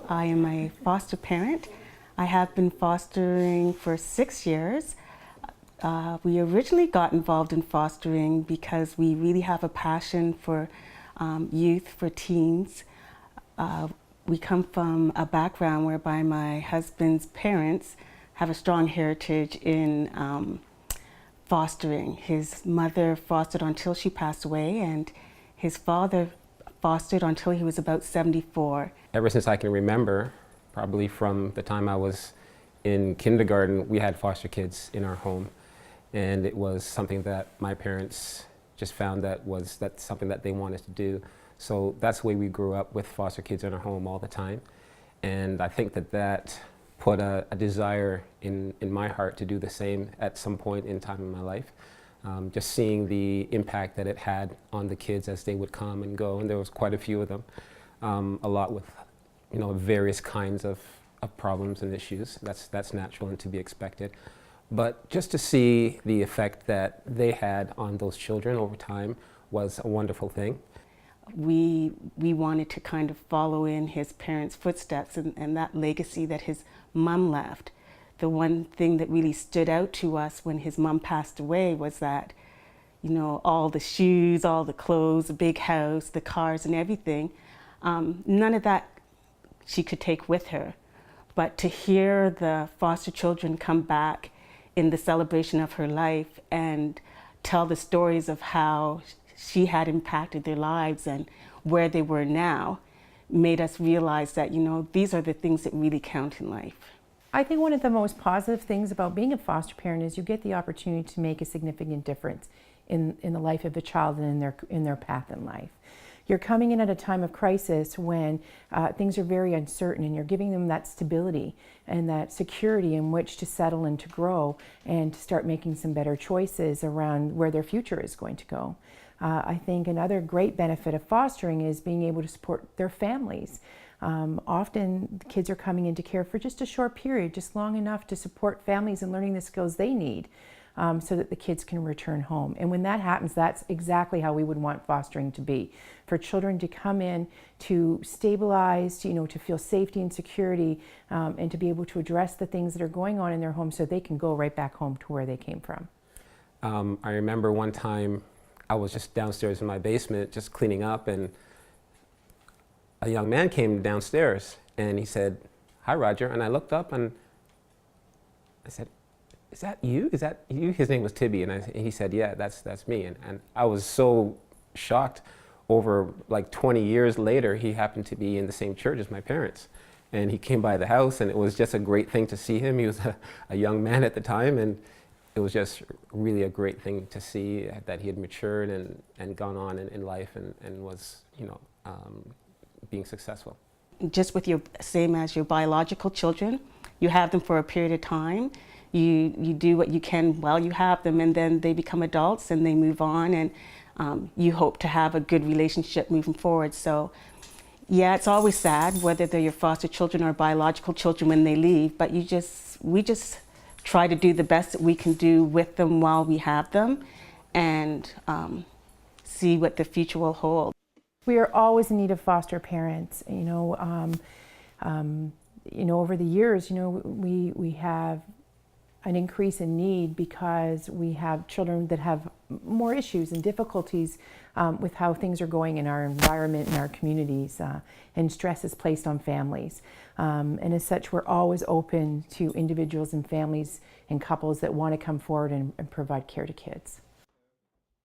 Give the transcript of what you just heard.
I am a foster parent. I have been fostering for 6 years. We originally got involved in fostering because we really have a passion for youth, for teens. We come from a background whereby my husband's parents have a strong heritage in fostering. His mother fostered until she passed away, and his father fostered until he was about 74. Ever since I can remember, probably from the time I was in kindergarten, we had foster kids in our home. And it was something that my parents just found that's something that they wanted to do. So that's the way we grew up, with foster kids in our home all the time. And I think that put a desire in my heart to do the same at some point in time in my life. Just seeing the impact that it had on the kids as they would come and go, and there was quite a few of them, a lot with various kinds of problems and issues. That's natural and to be expected. But just to see the effect that they had on those children over time was a wonderful thing. We wanted to kind of follow in his parents' footsteps and that legacy that his mom left. The one thing that really stood out to us when his mom passed away was that, all the shoes, all the clothes, the big house, the cars and everything, none of that she could take with her. But to hear the foster children come back in the celebration of her life and tell the stories of how she had impacted their lives and where they were now, made us realize that, these are the things that really count in life. I think one of the most positive things about being a foster parent is you get the opportunity to make a significant difference in the life of a child and in their path in life. You're coming in at a time of crisis when things are very uncertain, and you're giving them that stability and that security in which to settle and to grow and to start making some better choices around where their future is going to go. I think another great benefit of fostering is being able to support their families. Often the kids are coming into care for just a short period, just long enough to support families in learning the skills they need so that the kids can return home. And when that happens, that's exactly how we would want fostering to be. For children to come in, to stabilize, to feel safety and security, and to be able to address the things that are going on in their home so they can go right back home to where they came from. I remember one time I was just downstairs in my basement just cleaning up, and a young man came downstairs and he said, "Hi, Roger." And I looked up and I said, "Is that you? Is that you?" His name was Tibby, and he said, "Yeah, that's me." And I was so shocked. Over like 20 years later, he happened to be in the same church as my parents. And he came by the house, and it was just a great thing to see him. He was a young man at the time, and it was just really a great thing to see that he had matured and gone on in life and was, being successful. Just with same as your biological children, you have them for a period of time. You do what you can while you have them, and then they become adults and they move on, and you hope to have a good relationship moving forward. So yeah, it's always sad whether they're your foster children or biological children when they leave, but we just try to do the best that we can do with them while we have them, and see what the future will hold. We are always in need of foster parents. Over the years, we have an increase in need because we have children that have more issues and difficulties with how things are going in our environment and our communities, and stress is placed on families. And as such, we're always open to individuals and families and couples that want to come forward and provide care to kids.